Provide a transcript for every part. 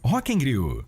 Rock in Rio.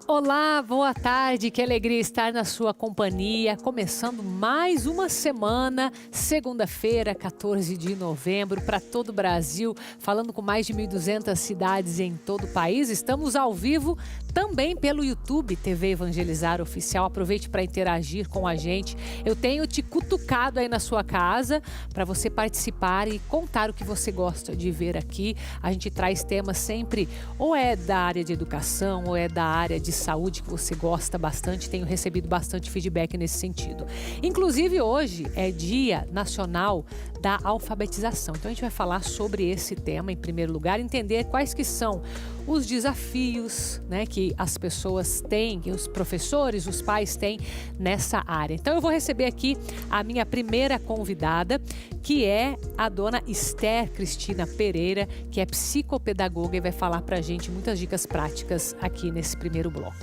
Olá, boa tarde, que alegria estar na sua companhia, começando mais uma semana, segunda-feira, 14 de novembro, para todo o Brasil, falando com mais de 1.200 cidades em todo o país. Estamos ao vivo também pelo YouTube, TV Evangelizar Oficial. Aproveite para interagir com a gente. Eu tenho te cutucado aí na sua casa para você participar e contar o que você gosta de ver aqui. A gente traz temas sempre, ou é da área de educação, ou é da área de saúde que você gosta bastante. Tenho recebido bastante feedback nesse sentido. Inclusive hoje é Dia Nacional da Alfabetização. Então a gente vai falar sobre esse tema em primeiro lugar, entender quais que são os desafios, né, que as pessoas têm, que os professores, os pais têm nessa área. Então eu vou receber aqui a minha primeira convidada, que é a dona Esther Cristina Pereira, que é psicopedagoga e vai falar pra gente muitas dicas práticas aqui nesse primeiro bloco.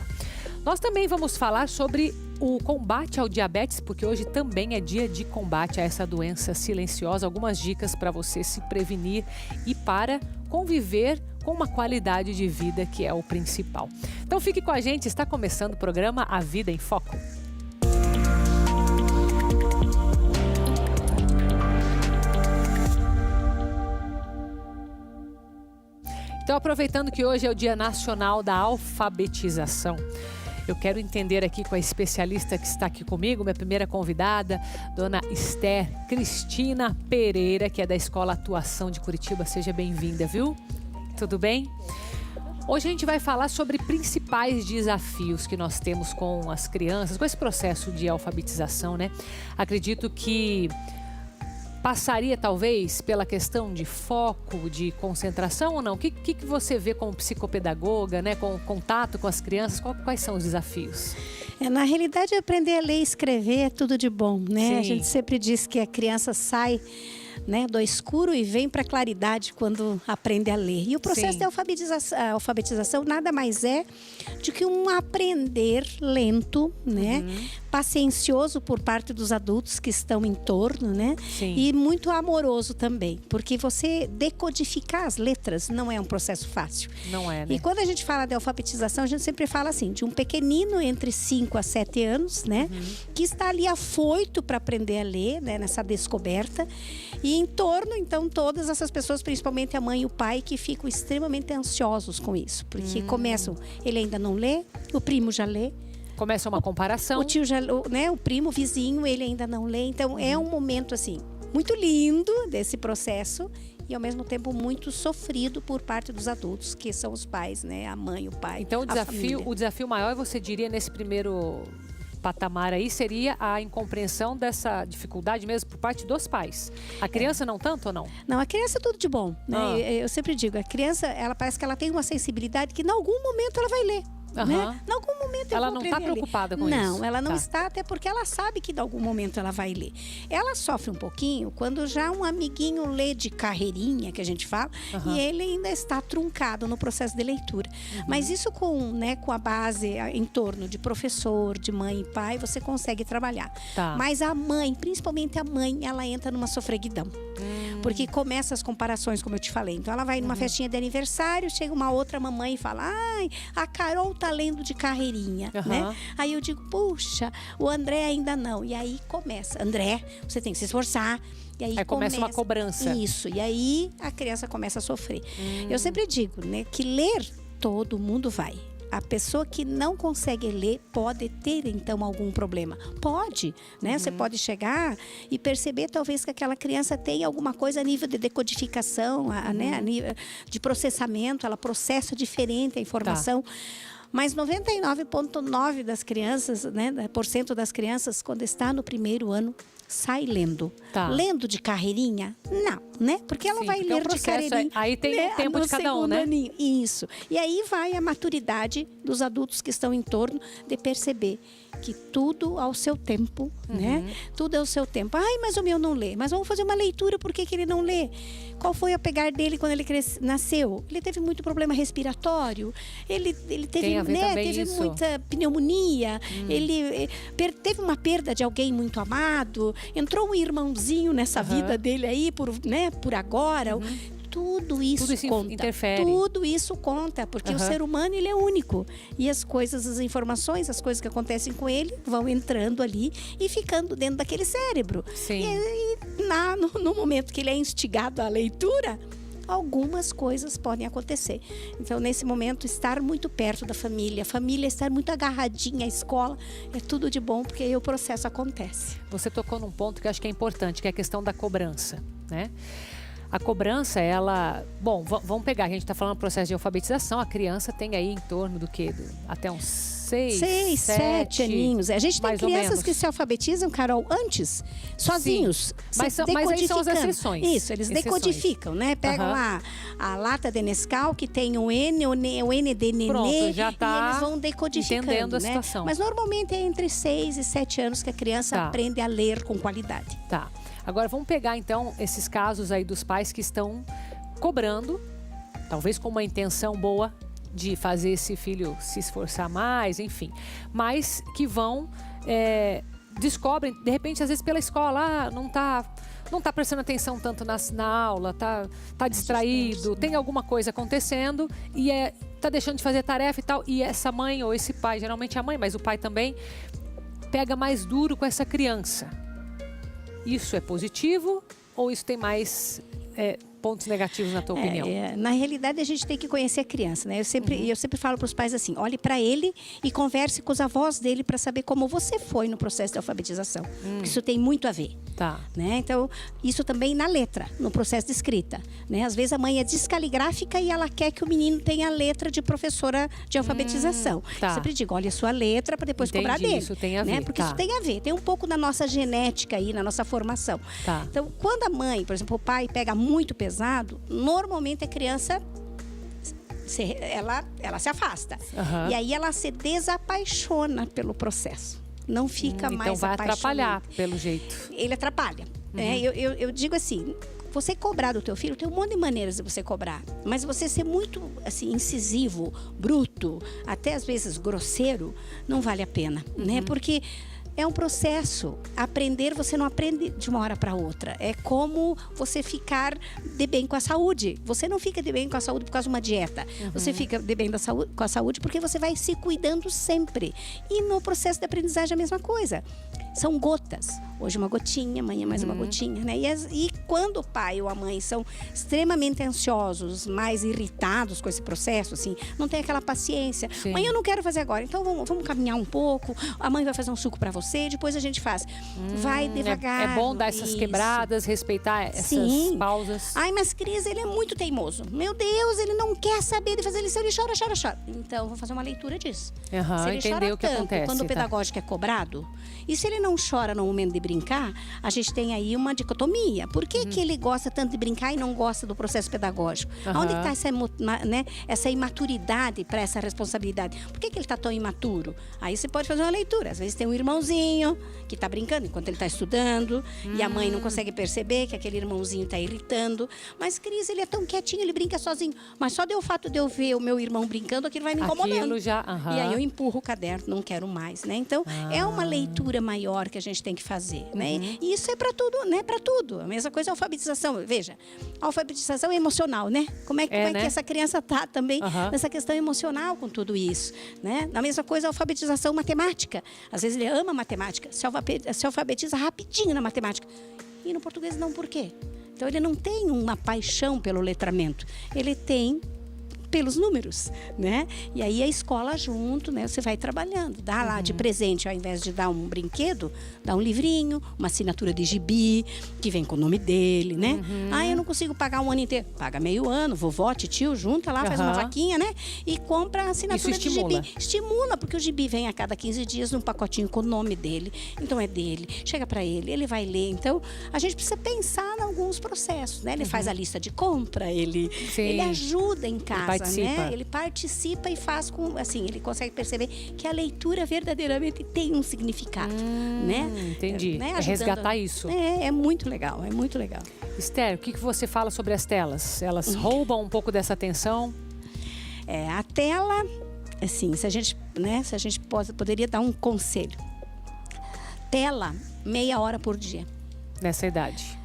Nós também vamos falar sobre o combate ao diabetes, porque hoje também é dia de combate a essa doença silenciosa. Algumas dicas para você se prevenir e para conviver com uma qualidade de vida que é o principal. Então fique com a gente, está começando o programa A Vida em Foco. Então, aproveitando que hoje é o Dia Nacional da Alfabetização, eu quero entender aqui com a especialista que está aqui comigo, minha primeira convidada, dona Esther Cristina Pereira, que é da Escola Atuação de Curitiba. Seja bem-vinda, viu? Tudo bem? Hoje a gente vai falar sobre principais desafios que nós temos com as crianças, com esse processo de alfabetização, né? Acredito que passaria, talvez, pela questão de foco, de concentração ou não? O que você vê como psicopedagoga, né? Com contato com as crianças? Quais são os desafios? Na realidade, aprender a ler e escrever é tudo de bom, né? Sim. A gente sempre diz que a criança sai, né, do escuro e vem para a claridade quando aprende a ler. E o processo de alfabetização nada mais é do que um aprender lento, né? Paciencioso por parte dos adultos que estão em torno, né? Sim. E muito amoroso também, porque você decodificar as letras não é um processo fácil. Não é, né? E quando a gente fala de alfabetização, a gente sempre fala assim, de um pequenino entre 5 a 7 anos, né? Que está ali afoito para aprender a ler, né? Nessa descoberta. E em torno, então, todas essas pessoas, principalmente a mãe e o pai, que ficam extremamente ansiosos com isso. Porque começam, ele ainda não lê, o primo já lê. Começa uma comparação. O tio já, né? O primo, o vizinho, ele ainda não lê. Então, é um momento, assim, muito lindo desse processo. E, ao mesmo tempo, muito sofrido por parte dos adultos, que são os pais, né? A mãe, o pai, Então a o desafio maior, você diria, nesse primeiro patamar aí, seria a incompreensão dessa dificuldade mesmo por parte dos pais. A criança não tanto ou não? Não, a criança é tudo de bom, né? Eu sempre digo, a criança, ela parece que ela tem uma sensibilidade que em algum momento ela vai ler. Né? Em algum momento ela não está preocupada com isso? Não, ela não está, até porque ela sabe que em algum momento ela vai ler. Ela sofre um pouquinho quando já um amiguinho lê de carreirinha, que a gente fala, e ele ainda está truncado no processo de leitura. Mas isso com a base em torno de professor, de mãe e pai, você consegue trabalhar. Tá. Mas a mãe, principalmente a mãe, ela entra numa sofreguidão. Porque começa as comparações, como eu te falei. Então ela vai numa festinha de aniversário, chega uma outra mamãe e fala: ai, a Carol tá lendo de carreirinha, né? Aí eu digo: puxa, o André ainda não. E aí começa: André, você tem que se esforçar. E aí começa uma cobrança. Isso, e aí a criança começa a sofrer. Eu sempre digo, né, que ler todo mundo vai. A pessoa que não consegue ler pode ter, então, algum problema. Pode, né? Você pode chegar e perceber, talvez, que aquela criança tem alguma coisa a nível de decodificação, né? A nível de processamento, ela processa diferente a informação. Mas 99,9% das crianças, né, por cento das crianças, quando está no primeiro ano, sai lendo. Lendo de carreirinha? Não, né? Porque ela vai ler de carreirinha. Aí tem o tempo de cada um, né? Isso. E aí vai a maturidade dos adultos que estão em torno de perceber que tudo ao seu tempo, né? Tudo ao seu tempo. Ai, mas o meu não lê. Mas vamos fazer uma leitura, por que ele não lê? Qual foi o pegar dele quando ele nasceu? Ele teve muito problema respiratório, ele teve, né, teve muita pneumonia, ele teve uma perda de alguém muito amado, entrou um irmãozinho nessa vida dele aí, por agora. Tudo isso conta. Interfere. Tudo isso conta, porque o ser humano, ele é único. E as coisas, as informações, as coisas que acontecem com ele vão entrando ali e ficando dentro daquele cérebro. Sim. E no momento que ele é instigado à leitura, algumas coisas podem acontecer. Então, nesse momento, estar muito perto da família, a família estar muito agarradinha à escola, é tudo de bom, porque aí o processo acontece. Você tocou num ponto que eu acho que é importante, que é a questão da cobrança, né? A cobrança, ela... Bom, vamos pegar, a gente está falando do processo de alfabetização, a criança tem aí em torno do quê? Até uns 6, 7 aninhos. A gente tem crianças que se alfabetizam, Carol, antes, sozinhos. Mas aí são as exceções. Isso, eles decodificam, né? Pegam lá a lata de Nescau, que tem o N de nenê. Pronto, já tá e eles vão decodificando, entendendo a né? situação. Mas normalmente é entre 6 e 7 anos que a criança aprende a ler com qualidade. Tá. Agora, vamos pegar, então, esses casos aí dos pais que estão cobrando, talvez com uma intenção boa de fazer esse filho se esforçar mais, enfim. Mas que vão, descobrem, de repente, às vezes pela escola, não tá prestando atenção tanto na aula, tá distraído, tem alguma coisa acontecendo e tá deixando de fazer tarefa e tal. E essa mãe ou esse pai, geralmente a mãe, mas o pai também, pega mais duro com essa criança. Isso é positivo ou isso tem mais pontos negativos na tua opinião? Na realidade, a gente tem que conhecer a criança, né? Eu sempre falo para os pais assim, olhe para ele e converse com os avós dele para saber como você foi no processo de alfabetização. Isso tem muito a ver. Tá. Né? Então, isso também na letra, no processo de escrita. Né? Às vezes a mãe é descaligráfica e ela quer que o menino tenha a letra de professora de alfabetização. Tá. Eu sempre digo, olha a sua letra para depois cobrar dele. Isso tem a ver. Né? Porque isso tem a ver. Tem um pouco da nossa genética aí, na nossa formação. Tá. Então, quando a mãe, por exemplo, o pai pega muito pesado, normalmente a criança ela se afasta. E aí ela se desapaixona pelo processo. Não fica mais então vai apaixonante. atrapalhar, pelo jeito. Ele atrapalha. Eu digo assim, você cobrar do teu filho, tem um monte de maneiras de você cobrar. Mas você ser muito assim, incisivo, bruto, até às vezes grosseiro, não vale a pena. Né? Porque é um processo. Aprender, você não aprende de uma hora para outra. É como você ficar de bem com a saúde. Você não fica de bem com a saúde por causa de uma dieta. Você fica de bem com a saúde porque você vai se cuidando sempre. E no processo de aprendizagem é a mesma coisa. São gotas. Hoje uma gotinha, amanhã mais uma gotinha, né? E quando o pai ou a mãe são extremamente ansiosos, mais irritados com esse processo, assim, não tem aquela paciência. Sim. Mãe, eu não quero fazer agora, então vamos caminhar um pouco. A mãe vai fazer um suco para você, depois a gente faz. Vai devagar. É bom dar essas quebradas, respeitar essas pausas. Ai, mas Cris, ele é muito teimoso. Meu Deus, ele não quer saber de fazer lição, ele chora, chora, chora. Então, vou fazer uma leitura disso. Se ele chora o que tanto, acontece. quando o pedagógico é cobrado, e se ele não chora no momento de brincar, a gente tem aí uma dicotomia. Por que que ele gosta tanto de brincar e não gosta do processo pedagógico? Onde está essa imaturidade para essa responsabilidade? Por que ele está tão imaturo? Aí você pode fazer uma leitura. Às vezes tem um irmãozinho que está brincando enquanto ele está estudando e a mãe não consegue perceber que aquele irmãozinho está irritando. Mas, Cris, ele é tão quietinho, ele brinca sozinho. Mas só o fato de eu ver o meu irmão brincando, aquilo vai me incomodando. E aí eu empurro o caderno, não quero mais, né? Então, é uma leitura maior que a gente tem que fazer, né? E isso é para tudo, né? Para tudo. A mesma coisa é a alfabetização. Veja, a alfabetização é emocional, né? Como é que essa criança tá também nessa questão emocional com tudo isso, né? Na mesma coisa a alfabetização matemática. Às vezes ele ama matemática, se alfabetiza rapidinho na matemática. E no português não, por quê? Então ele não tem uma paixão pelo letramento. Ele tem pelos números, né? E aí a escola junto, né? Você vai trabalhando. Dá lá de presente, ao invés de dar um brinquedo, dá um livrinho, uma assinatura de gibi, que vem com o nome dele, né? Ah, eu não consigo pagar um ano inteiro. Paga meio ano, vovó, tio, junta lá, faz uma vaquinha, né? E compra a assinatura de gibi. Estimula, porque o gibi vem a cada 15 dias num pacotinho com o nome dele. Então é dele. Chega para ele vai ler. Então, a gente precisa pensar em alguns processos, né? Ele faz a lista de compra, ele ajuda em casa. participa. né? Ele participa e faz com, assim, ele consegue perceber que a leitura verdadeiramente tem um significado, né? Entendi. Né? É Ajudando. resgatar isso. É muito legal, é muito legal. Esther, o que você fala sobre as telas? Elas roubam um pouco dessa atenção? A tela, assim, se a gente poderia dar um conselho. Tela, meia hora por dia. Nessa idade.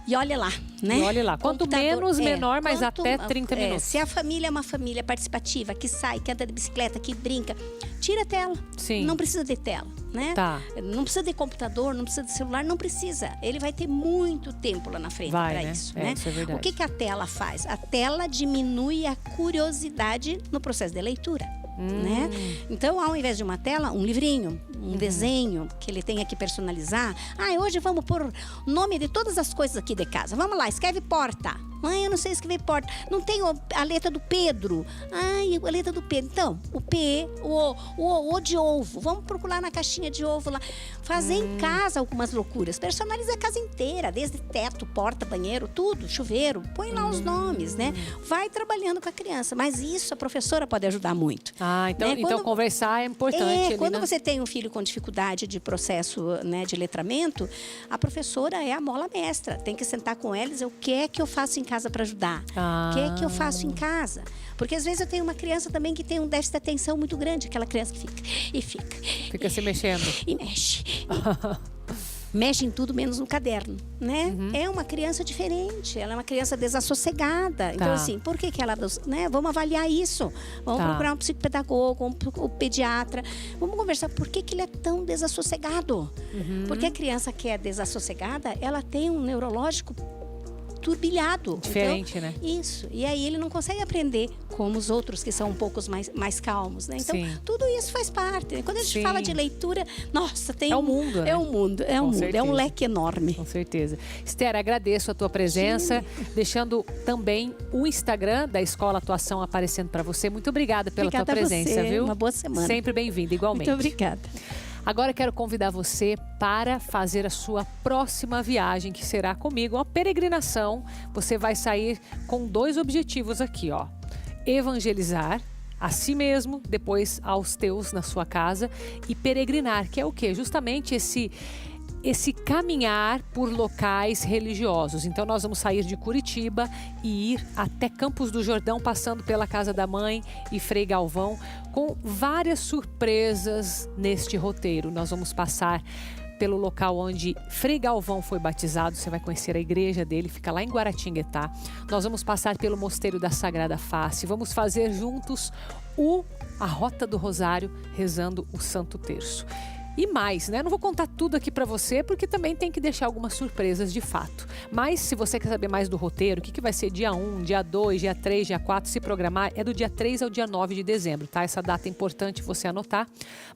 E olha lá, né? E olha lá, quanto menos, menor, mas até 30 minutos. Se a família é uma família participativa, que sai, que anda de bicicleta, que brinca, tira a tela. Sim. Não precisa de tela, né? Tá. Não precisa de computador, não precisa de celular, não precisa. Ele vai ter muito tempo lá na frente para isso, né? Isso é verdade. O que a tela faz? A tela diminui a curiosidade no processo de leitura. Né? Então, ao invés de uma tela, um livrinho, um desenho que ele tenha que personalizar. Hoje vamos pôr o nome de todas as coisas aqui de casa. Vamos lá, escreve porta. Eu não sei escrever porta. Não tem a letra do Pedro. A letra do Pedro. Então, o P, o de ovo. Vamos procurar na caixinha de ovo lá. Fazer em casa algumas loucuras. Personaliza a casa inteira, desde teto, porta, banheiro, tudo, chuveiro. Põe lá os nomes, né? Vai trabalhando com a criança. Mas isso a professora pode ajudar muito. Então, né? então conversar é importante. Quando você tem um filho com dificuldade de processo, né, de letramento, a professora é a mola mestra. Tem que sentar com eles, o que é que eu faço em casa para ajudar? O que é que eu faço em casa? Porque às vezes eu tenho uma criança também que tem um déficit de atenção muito grande, aquela criança que fica se mexendo. E mexe. Mexe em tudo menos no caderno, né? É uma criança diferente, ela é uma criança desassossegada. Então, assim, por que ela... né? Vamos avaliar isso. Vamos procurar um psicopedagogo, um pediatra. Vamos conversar por que ele é tão desassossegado. Porque a criança que é desassossegada, ela tem um neurológico turbilhado. Diferente, então, né? Isso. E aí ele não consegue aprender como os outros que são um pouco mais calmos, né? Então, tudo isso faz parte. Quando a gente fala de leitura, nossa, tem... É um mundo, né? É um mundo, é um mundo. É um leque enorme. Com certeza. Esther, agradeço a tua presença, deixando também o Instagram da Escola Atuação aparecendo para você. Muito obrigada pela tua presença, viu? Uma boa semana. Sempre bem-vinda, igualmente. Muito obrigada. Agora quero convidar você para fazer a sua próxima viagem, que será comigo, uma peregrinação. Você vai sair com 2 objetivos aqui, ó. Evangelizar a si mesmo, depois aos teus na sua casa, e peregrinar, que é o quê? Justamente esse caminhar por locais religiosos. Então nós vamos sair de Curitiba e ir até Campos do Jordão, passando pela Casa da Mãe e Frei Galvão, com várias surpresas neste roteiro. Nós vamos passar pelo local onde Frei Galvão foi batizado, você vai conhecer a igreja dele, fica lá em Guaratinguetá. Nós vamos passar pelo Mosteiro da Sagrada Face, vamos fazer juntos a Rota do Rosário, rezando o Santo Terço. E mais, né? Não vou contar tudo aqui para você, porque também tem que deixar algumas surpresas de fato. Mas se você quer saber mais do roteiro, o que vai ser dia 1, dia 2, dia 3, dia 4, se programar, é do dia 3 ao dia 9 de dezembro, tá? Essa data é importante você anotar.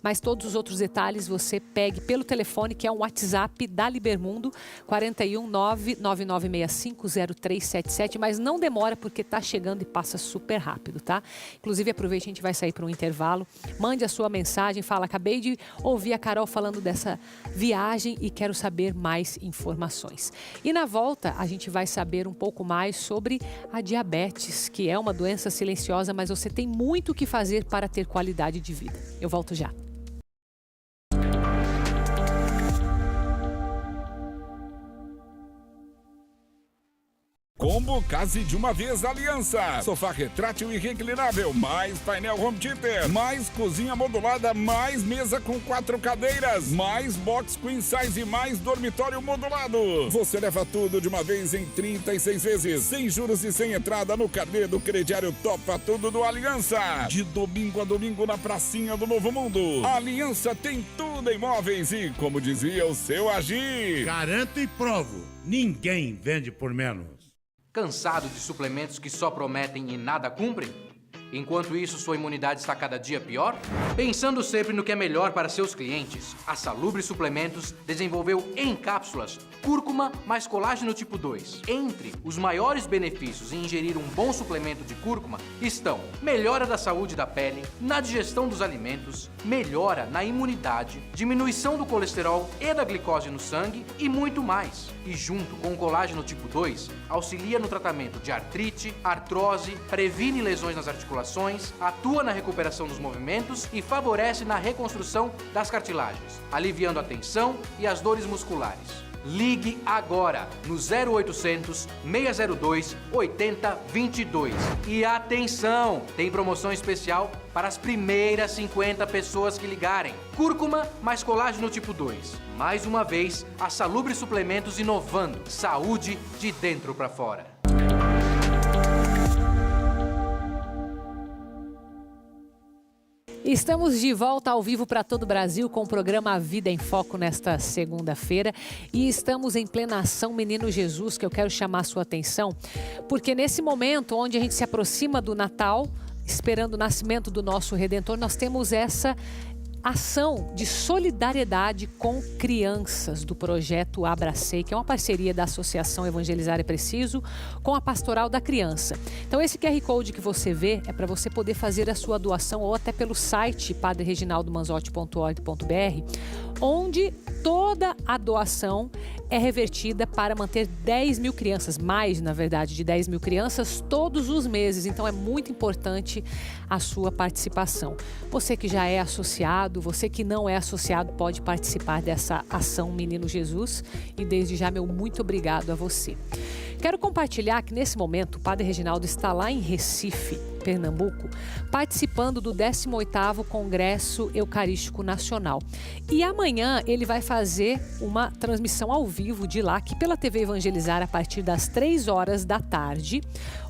Mas todos os outros detalhes você pegue pelo telefone, que é um WhatsApp da Libermundo, 419-9965-0377. Mas não demora, porque tá chegando e passa super rápido, tá? Inclusive, aproveite, a gente vai sair para um intervalo. Mande a sua mensagem, fala, acabei de ouvir a Carol falando dessa viagem e quero saber mais informações. E na volta a gente vai saber um pouco mais sobre a diabetes, que é uma doença silenciosa, mas você tem muito o que fazer para ter qualidade de vida. Eu volto já. Combo Case de uma Vez Aliança. Sofá retrátil e reclinável, mais painel home theater, mais cozinha modulada, mais mesa com 4 cadeiras, mais box queen size e mais dormitório modulado. Você leva tudo de uma vez em 36 vezes, sem juros e sem entrada no carnê do crediário Topa Tudo do Aliança. De domingo a domingo na pracinha do Novo Mundo. A Aliança tem tudo em móveis e, como dizia o seu Agir, garanto e provo, ninguém vende por menos. Cansado de suplementos que só prometem e nada cumprem? Enquanto isso, sua imunidade está cada dia pior? Pensando sempre no que é melhor para seus clientes, a Salubre Suplementos desenvolveu em cápsulas cúrcuma mais colágeno tipo 2. Entre os maiores benefícios em ingerir um bom suplemento de cúrcuma estão melhora da saúde da pele, na digestão dos alimentos, melhora na imunidade, diminuição do colesterol e da glicose no sangue e muito mais. E junto com o colágeno tipo 2, auxilia no tratamento de artrite, artrose, previne lesões nas articulações, atua na recuperação dos movimentos e favorece na reconstrução das cartilagens, aliviando a tensão e as dores musculares. Ligue agora no 0800 602 8022. E atenção, tem promoção especial para as primeiras 50 pessoas que ligarem. Cúrcuma mais colágeno tipo 2. Mais uma vez, a Salubre Suplementos inovando saúde de dentro para fora. Estamos de volta ao vivo para todo o Brasil com o programa A Vida em Foco nesta segunda-feira e estamos em plena ação Menino Jesus, que eu quero chamar a sua atenção, porque nesse momento onde a gente se aproxima do Natal, esperando o nascimento do nosso Redentor, nós temos essa ação de solidariedade com crianças do projeto Abracei, que é uma parceria da Associação Evangelizar é Preciso com a Pastoral da Criança. Então esse QR Code que você vê é para você poder fazer a sua doação ou até pelo site padrereginaldomanzotti.org.br, onde toda a doação é revertida para manter 10 mil crianças, mais na verdade de 10 mil crianças todos os meses. Então é muito importante a sua participação. Você que já é associado, você que não é associado pode participar dessa ação Menino Jesus e desde já meu muito obrigado a você. Quero compartilhar que nesse momento o Padre Reginaldo está lá em Recife, Pernambuco, participando do 18º Congresso Eucarístico Nacional. E amanhã ele vai fazer uma transmissão ao vivo de lá, aqui pela TV Evangelizar, a partir das 3 horas da tarde.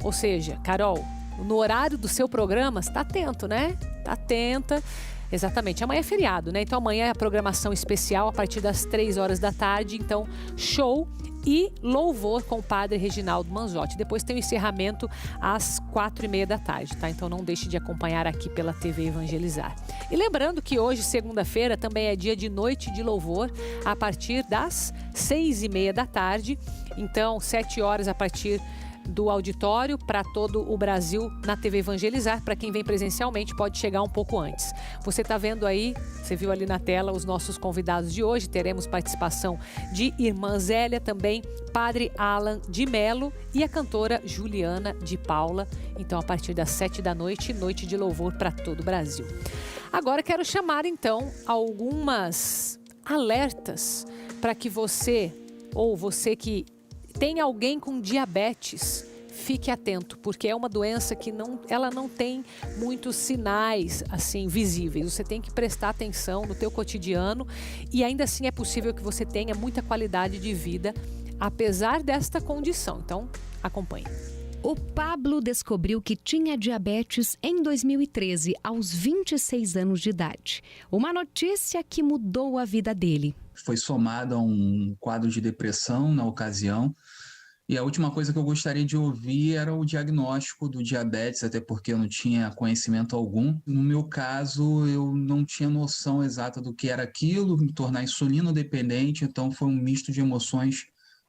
Ou seja, Carol, no horário do seu programa, você está atento, né? Está atenta. Exatamente, amanhã é feriado, né? Então amanhã é a programação especial a partir das 3 horas da tarde. Então, show e louvor com o Padre Reginaldo Manzotti. Depois tem o encerramento às 4h30 da tarde, tá? Então não deixe de acompanhar aqui pela TV Evangelizar. E lembrando que hoje, segunda-feira, também é dia de noite de louvor a partir das 6h30 da tarde. Então, 7 horas a partir do auditório para todo o Brasil na TV Evangelizar. Para quem vem presencialmente pode chegar um pouco antes. Você está vendo aí, você viu ali na tela os nossos convidados de hoje. Teremos participação de Irmã Zélia, também Padre Alan de Melo e a cantora Juliana de Paula. Então a partir das 7 da noite, noite de louvor para todo o Brasil. Agora quero chamar então algumas alertas para que você ou você que tem alguém com diabetes, fique atento, porque é uma doença que ela não tem muitos sinais assim visíveis. Você tem que prestar atenção no teu cotidiano e ainda assim é possível que você tenha muita qualidade de vida, apesar desta condição. Então, acompanhe. O Pablo descobriu que tinha diabetes em 2013, aos 26 anos de idade. Uma notícia que mudou a vida dele. Foi somado a um quadro de depressão na ocasião. E a última coisa que eu gostaria de ouvir era o diagnóstico do diabetes, até porque eu não tinha conhecimento algum. No meu caso, eu não tinha noção exata do que era aquilo, me tornar insulino dependente, então foi um misto de emoções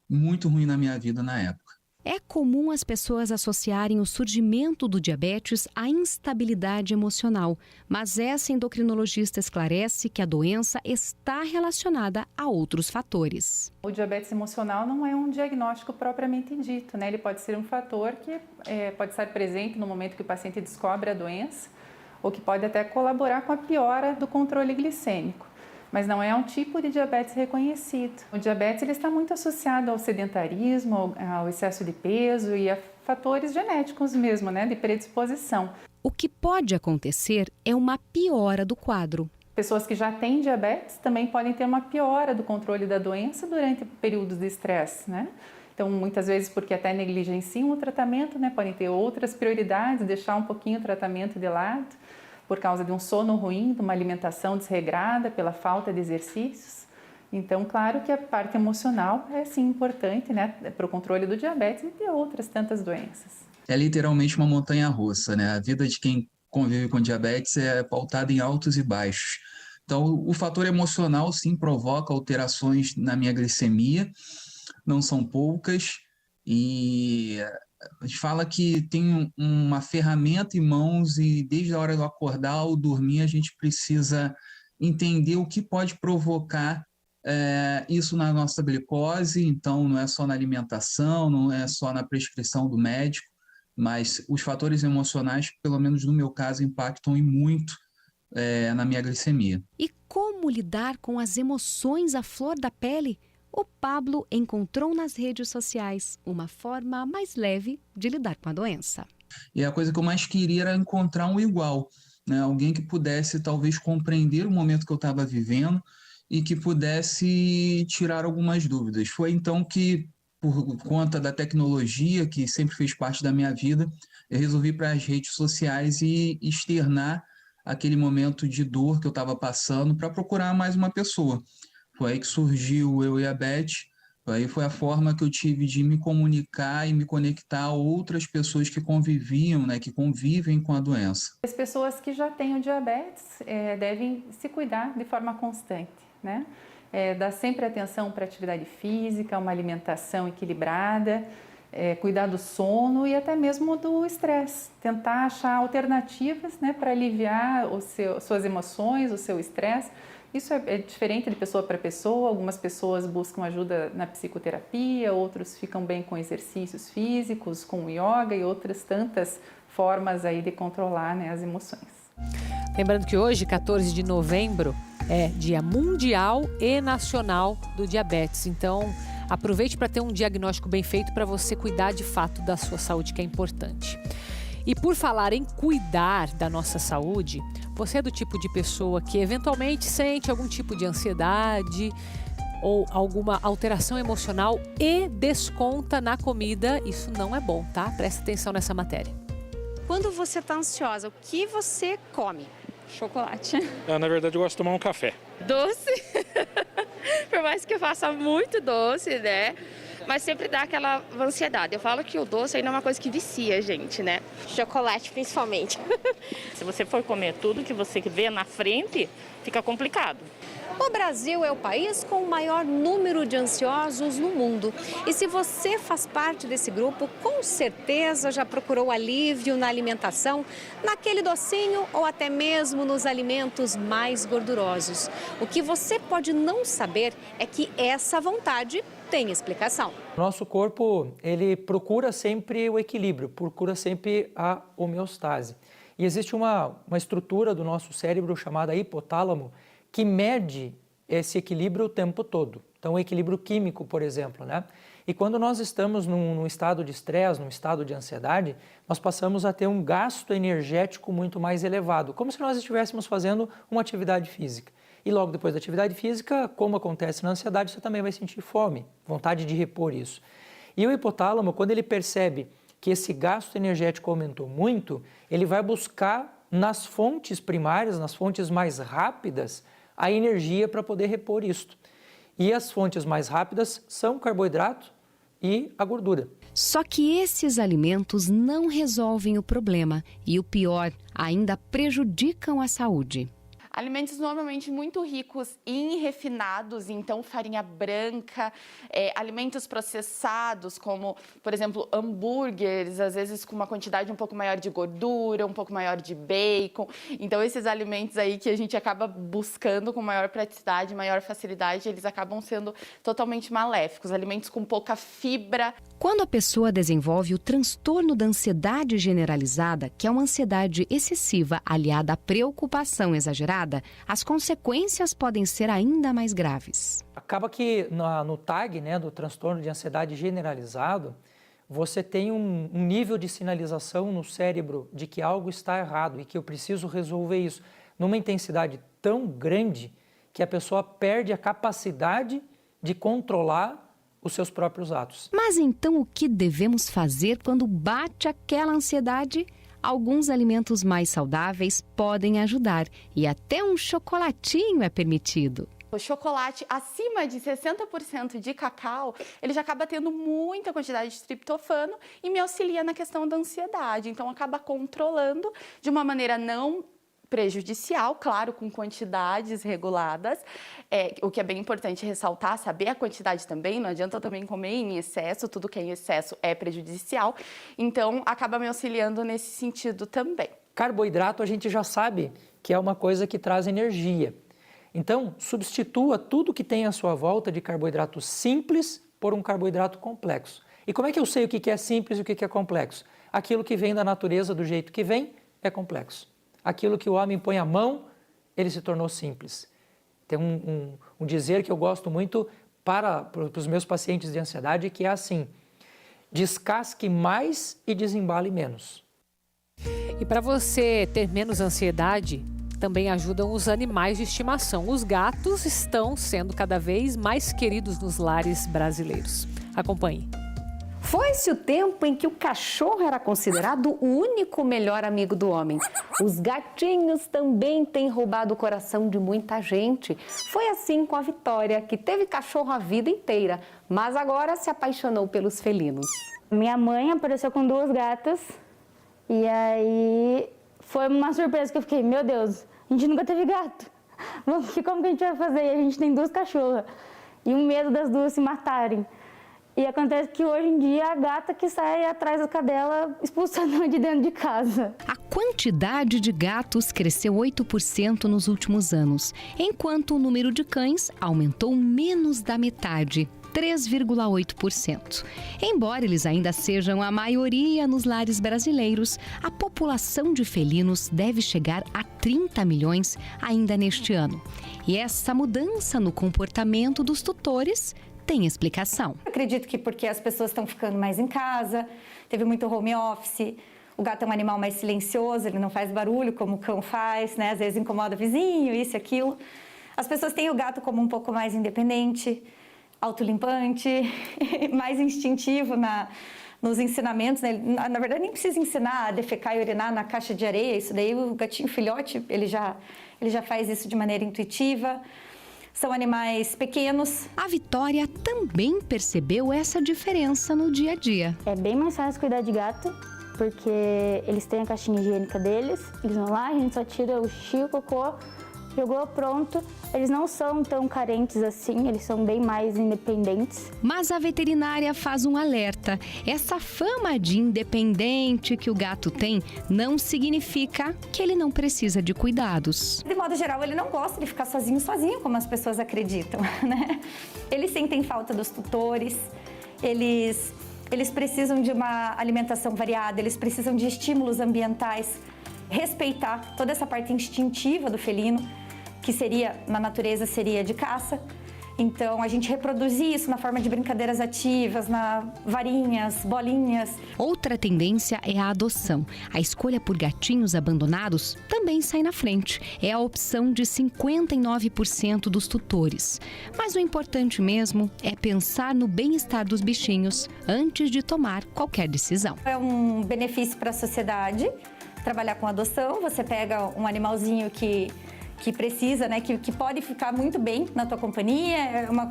muito ruim na minha vida na época. É comum as pessoas associarem o surgimento do diabetes à instabilidade emocional, mas essa endocrinologista esclarece que a doença está relacionada a outros fatores. O diabetes emocional não é um diagnóstico propriamente dito, né? Ele pode ser um fator que pode estar presente no momento que o paciente descobre a doença ou que pode até colaborar com a piora do controle glicêmico. Mas não é um tipo de diabetes reconhecido. O diabetes ele está muito associado ao sedentarismo, ao excesso de peso e a fatores genéticos mesmo, né, de predisposição. O que pode acontecer é uma piora do quadro. Pessoas que já têm diabetes também podem ter uma piora do controle da doença durante períodos de estresse, né? Então, muitas vezes, porque até negligenciam o tratamento, né, podem ter outras prioridades, deixar um pouquinho o tratamento de lado, por causa de um sono ruim, de uma alimentação desregrada, pela falta de exercícios. Então, claro que a parte emocional é sim importante, né, para o controle do diabetes e de outras tantas doenças. é literalmente uma montanha-russa, né? A vida de quem convive com diabetes é pautada em altos e baixos. Então, o fator emocional, sim, provoca alterações na minha glicemia, não são poucas, e a gente fala que tem uma ferramenta em mãos e desde a hora do acordar ao dormir a gente precisa entender o que pode provocar isso na nossa glicose. Então não é só na alimentação, não é só na prescrição do médico, mas os fatores emocionais, pelo menos no meu caso, impactam e muito na minha glicemia. E como lidar com as emoções à flor da pele? O Pablo encontrou nas redes sociais uma forma mais leve de lidar com a doença. E a coisa que eu mais queria era encontrar um igual, né? Alguém que pudesse talvez compreender o momento que eu estava vivendo e que pudesse tirar algumas dúvidas. Foi então que, por conta da tecnologia, que sempre fez parte da minha vida, eu resolvi ir para as redes sociais e externar aquele momento de dor que eu estava passando para procurar mais uma pessoa. Foi aí que surgiu Eu e a Beth, aí foi a forma que eu tive de me comunicar e me conectar a outras pessoas que conviviam, né, que convivem com a doença. As pessoas que já têm o diabetes devem se cuidar de forma constante, né? Dar sempre atenção para a atividade física, uma alimentação equilibrada, cuidar do sono e até mesmo do estresse. Tentar achar alternativas, né, para aliviar suas emoções, o seu estresse. Isso é diferente de pessoa para pessoa. Algumas pessoas buscam ajuda na psicoterapia, outros ficam bem com exercícios físicos, com yoga e outras tantas formas aí de controlar, né, as emoções. Lembrando que hoje, 14 de novembro, é Dia Mundial e Nacional do Diabetes. Então, aproveite para ter um diagnóstico bem feito para você cuidar de fato da sua saúde, que é importante. E por falar em cuidar da nossa saúde, você é do tipo de pessoa que eventualmente sente algum tipo de ansiedade ou alguma alteração emocional e desconta na comida. Isso não é bom, tá? Presta atenção nessa matéria. Quando você está ansiosa, o que você come? Chocolate. Na verdade, eu gosto de tomar um café. Doce. Por mais que eu faça muito doce, né? Mas sempre dá aquela ansiedade. Eu falo que o doce ainda é uma coisa que vicia a gente, né? Chocolate, principalmente. Se você for comer tudo que você vê na frente, fica complicado. O Brasil é o país com o maior número de ansiosos no mundo. E se você faz parte desse grupo, com certeza já procurou alívio na alimentação, naquele docinho ou até mesmo nos alimentos mais gordurosos. O que você pode não saber é que essa vontade tem explicação. Nosso corpo, ele procura sempre o equilíbrio, procura sempre a homeostase. E existe uma estrutura do nosso cérebro chamada hipotálamo que mede esse equilíbrio o tempo todo. Então, o equilíbrio químico, por exemplo, né? E quando nós estamos num estado de estresse, num estado de ansiedade, nós passamos a ter um gasto energético muito mais elevado, como se nós estivéssemos fazendo uma atividade física. E logo depois da atividade física, como acontece na ansiedade, você também vai sentir fome, vontade de repor isso. E o hipotálamo, quando ele percebe que esse gasto energético aumentou muito, ele vai buscar nas fontes primárias, nas fontes mais rápidas, a energia para poder repor isto. E as fontes mais rápidas são o carboidrato e a gordura. Só que esses alimentos não resolvem o problema e o pior, ainda prejudicam a saúde. Alimentos normalmente muito ricos em refinados, então farinha branca, alimentos processados como, por exemplo, hambúrgueres, às vezes com uma quantidade um pouco maior de gordura, um pouco maior de bacon. Então esses alimentos aí que a gente acaba buscando com maior praticidade, maior facilidade, eles acabam sendo totalmente maléficos. Alimentos com pouca fibra. Quando a pessoa desenvolve o transtorno da ansiedade generalizada, que é uma ansiedade excessiva aliada à preocupação exagerada, as consequências podem ser ainda mais graves. Acaba que no TAG, né, do transtorno de ansiedade generalizado, você tem um nível de sinalização no cérebro de que algo está errado e que eu preciso resolver isso numa intensidade tão grande que a pessoa perde a capacidade de controlar os seus próprios atos. Mas então o que devemos fazer quando bate aquela ansiedade? Alguns alimentos mais saudáveis podem ajudar e até um chocolatinho é permitido. O chocolate acima de 60% de cacau, ele já acaba tendo muita quantidade de triptofano e me auxilia na questão da ansiedade. Então, acaba controlando de uma maneira não prejudicial, claro, com quantidades reguladas, o que é bem importante ressaltar, saber a quantidade também, não adianta também comer em excesso, tudo que é em excesso é prejudicial, então acaba me auxiliando nesse sentido também. Carboidrato a gente já sabe que é uma coisa que traz energia, então substitua tudo que tem à sua volta de carboidrato simples por um carboidrato complexo. E como é que eu sei o que é simples e o que é complexo? Aquilo que vem da natureza do jeito que vem é complexo. Aquilo que o homem põe a mão, ele se tornou simples. Tem um dizer que eu gosto muito para os meus pacientes de ansiedade, que é assim: descasque mais e desembale menos. E para você ter menos ansiedade, também ajudam os animais de estimação. Os gatos estão sendo cada vez mais queridos nos lares brasileiros. Acompanhe. Foi-se o tempo em que o cachorro era considerado o único melhor amigo do homem. Os gatinhos também têm roubado o coração de muita gente. Foi assim com a Vitória, que teve cachorro a vida inteira, mas agora se apaixonou pelos felinos. Minha mãe apareceu com 2 gatas e aí foi uma surpresa que eu fiquei, meu Deus, a gente nunca teve gato. Como que a gente vai fazer? A gente tem 2 cachorras e um medo das 2 se matarem. E acontece que hoje em dia a gata que sai atrás da cadela expulsando de dentro de casa. A quantidade de gatos cresceu 8% nos últimos anos, enquanto o número de cães aumentou menos da metade, 3,8%. Embora eles ainda sejam a maioria nos lares brasileiros, a população de felinos deve chegar a 30 milhões ainda neste ano. E essa mudança no comportamento dos tutores tem explicação. Acredito que porque as pessoas estão ficando mais em casa, teve muito home office, o gato é um animal mais silencioso, ele não faz barulho como o cão faz, né? Às vezes incomoda o vizinho, isso e aquilo. As pessoas têm o gato como um pouco mais independente, autolimpante, mais instintivo nos ensinamentos, né? Na verdade, nem precisa ensinar a defecar e urinar na caixa de areia, isso daí o gatinho filhote, ele já faz isso de maneira intuitiva. São animais pequenos. A Vitória também percebeu essa diferença no dia a dia. É bem mais fácil cuidar de gato, porque eles têm a caixinha higiênica deles, eles vão lá, a gente só tira o xixi, o cocô, jogou, pronto. Eles não são tão carentes assim, eles são bem mais independentes. Mas a veterinária faz um alerta. Essa fama de independente que o gato tem não significa que ele não precisa de cuidados. De modo geral, ele não gosta de ficar sozinho, como as pessoas acreditam, né? Eles sentem falta dos tutores, eles precisam de uma alimentação variada, eles precisam de estímulos ambientais, respeitar toda essa parte instintiva do felino, que na natureza seria de caça. Então, a gente reproduzir isso na forma de brincadeiras ativas, varinhas, bolinhas. Outra tendência é a adoção. A escolha por gatinhos abandonados também sai na frente. É a opção de 59% dos tutores. Mas o importante mesmo é pensar no bem-estar dos bichinhos antes de tomar qualquer decisão. É um benefício para a sociedade trabalhar com adoção. Você pega um animalzinho que precisa, né, que pode ficar muito bem na tua companhia,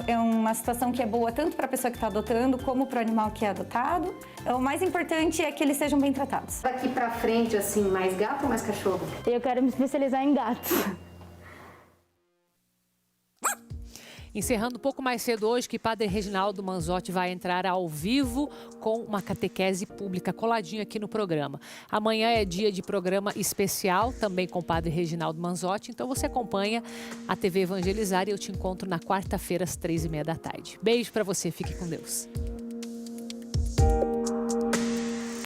é uma situação que é boa tanto para a pessoa que está adotando como para o animal que é adotado. O mais importante é que eles sejam bem tratados. Daqui para frente, assim, mais gato ou mais cachorro? Eu quero me especializar em gatos. Encerrando um pouco mais cedo hoje, que Padre Reginaldo Manzotti vai entrar ao vivo com uma catequese pública coladinho aqui no programa. Amanhã é dia de programa especial, também com o Padre Reginaldo Manzotti. Então você acompanha a TV Evangelizar e eu te encontro na quarta-feira às 3h30 da tarde. Beijo para você, fique com Deus.